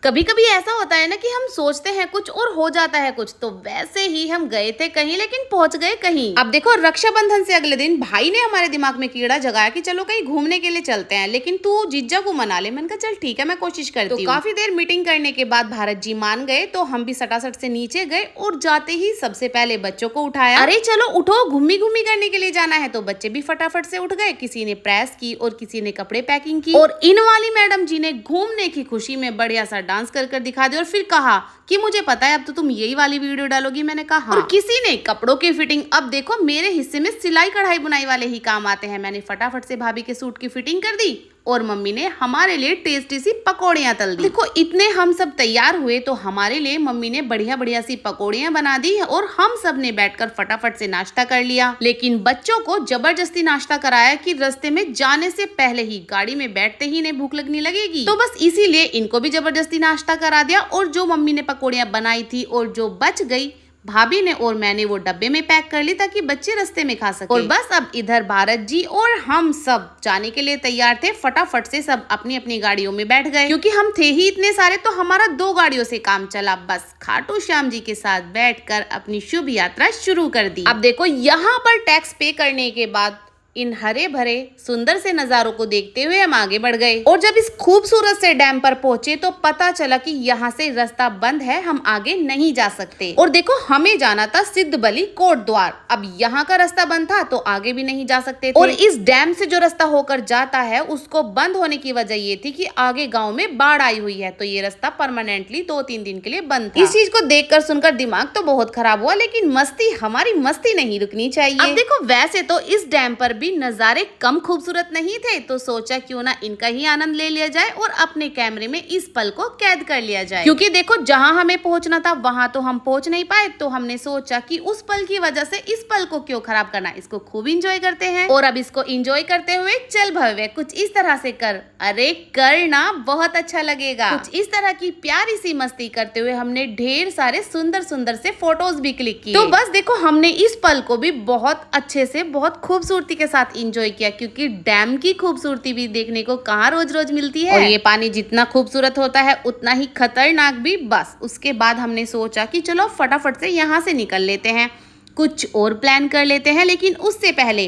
कभी कभी ऐसा होता है ना कि हम सोचते हैं कुछ और हो जाता है कुछ। तो वैसे ही हम गए थे कहीं लेकिन पहुंच गए कहीं। अब देखो, रक्षाबंधन से अगले दिन भाई ने हमारे दिमाग में कीड़ा जगाया कि चलो कहीं घूमने के लिए चलते हैं, लेकिन तू जीजा को मना ले। मैंने कहा चल ठीक है, मैं कोशिश करती हूँ। तो काफी देर मीटिंग करने के बाद भारत जी मान गए, तो हम भी सटासट से नीचे गए और जाते ही सबसे पहले बच्चों को उठाया। अरे चलो उठो, घूमी घूमी करने के लिए जाना है। तो बच्चे भी फटाफट से उठ गए, किसी ने प्रेस की और किसी ने कपड़े पैकिंग की। और इन वाली मैडम जी ने घूमने की खुशी में बढ़िया सा डांस कर दिखा दिया और फिर कहा कि मुझे पता है अब तो तुम यही वाली वीडियो डालोगी। मैंने कहा हाँ। और किसी ने कपड़ों की फिटिंग। अब देखो, मेरे हिस्से में सिलाई कढ़ाई बुनाई वाले ही काम आते हैं। मैंने फटाफट से भाभी के सूट की फिटिंग कर दी और मम्मी ने हमारे लिए टेस्टी सी पकौड़ियां तल दी। देखो, इतने हम सब तैयार हुए तो हमारे लिए मम्मी ने बढ़िया बढ़िया सी पकौड़ियां बना दी और हम सब ने बैठकर फटाफट से नाश्ता कर लिया। लेकिन बच्चों को जबरदस्ती नाश्ता कराया कि रास्ते में जाने से पहले ही, गाड़ी में बैठते ही इन्हें भूख लगने लगेगी। तो बस इसीलिए इनको भी जबरदस्ती नाश्ता करा दिया। और जो मम्मी ने पकौड़ियां बनाई थी और जो बच गई, भाभी ने और मैंने वो डब्बे में पैक कर ली ताकि बच्चे रास्ते में खा सके। और बस अब इधर भारत जी और हम सब जाने के लिए तैयार थे। फटाफट से सब अपनी अपनी गाड़ियों में बैठ गए, क्योंकि हम थे ही इतने सारे, तो हमारा 2 गाड़ियों से काम चला। बस खाटू श्याम जी के साथ बैठकर अपनी शुभ यात्रा शुरू कर दी। अब देखो, यहाँ पर टैक्स पे करने के बाद इन हरे भरे सुंदर से नजारों को देखते हुए हम आगे बढ़ गए। और जब इस खूबसूरत से डैम पर पहुंचे तो पता चला कि यहाँ से रास्ता बंद है, हम आगे नहीं जा सकते। और देखो, हमें जाना था सिद्धबली कोट द्वार। अब यहाँ का रास्ता बंद था तो आगे भी नहीं जा सकते थे। और इस डैम से जो रास्ता होकर जाता है उसको बंद होने की वजह ये थी कि आगे गाँव में बाढ़ आई हुई है, तो ये रास्ता परमानेंटली 2-3 दिन के लिए बंद था। इस चीज को देखकर सुनकर दिमाग तो बहुत खराब हुआ, लेकिन हमारी मस्ती नहीं रुकनी चाहिए। अब देखो, वैसे तो इस डैम पर भी नजारे कम खूबसूरत नहीं थे, तो सोचा क्यों ना इनका ही आनंद ले लिया जाए और अपने कैमरे में इस पल को कैद कर लिया जाए। क्योंकि देखो, जहां हमें पहुंचना था वहां तो हम पहुंच नहीं पाए, तो हमने सोचा कि उस पल की वजह से इस पल को क्यों खराब करना, इसको खूब इंजॉय करते हैं। और अब इसको इंजॉय करते हुए चल भव्य, कुछ इस तरह से कर, अरे करना बहुत अच्छा लगेगा। कुछ इस तरह की प्यारी सी मस्ती करते हुए हमने ढेर सारे सुंदर सुंदर से फोटोज भी क्लिक किए। तो बस देखो, हमने इस पल को भी बहुत अच्छे से, बहुत खूबसूरती के साथ इंजॉय किया, क्योंकि डैम की खूबसूरती भी देखने को कहाँ रोज रोज मिलती है। और ये पानी जितना खूबसूरत होता है उतना ही खतरनाक भी। बस उसके बाद हमने सोचा कि चलो फटाफट से यहाँ से निकल लेते हैं, कुछ और प्लान कर लेते हैं, लेकिन उससे पहले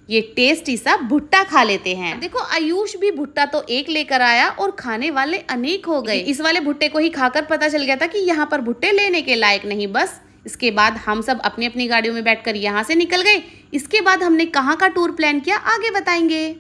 ये टेस्टी सा भुट्टा खा लेते हैं। देखो, आयुष भी भुट्टा तो एक लेकर आया और खाने वाले अनेक हो गए। इस वाले भुट्टे को ही खाकर पता चल गया था कि यहाँ पर भुट्टे लेने के लायक नहीं। बस इसके बाद हम सब अपनी अपनी गाड़ियों में बैठकर यहाँ से निकल गए। इसके बाद हमने कहाँ का टूर प्लान किया आगे बताएंगे।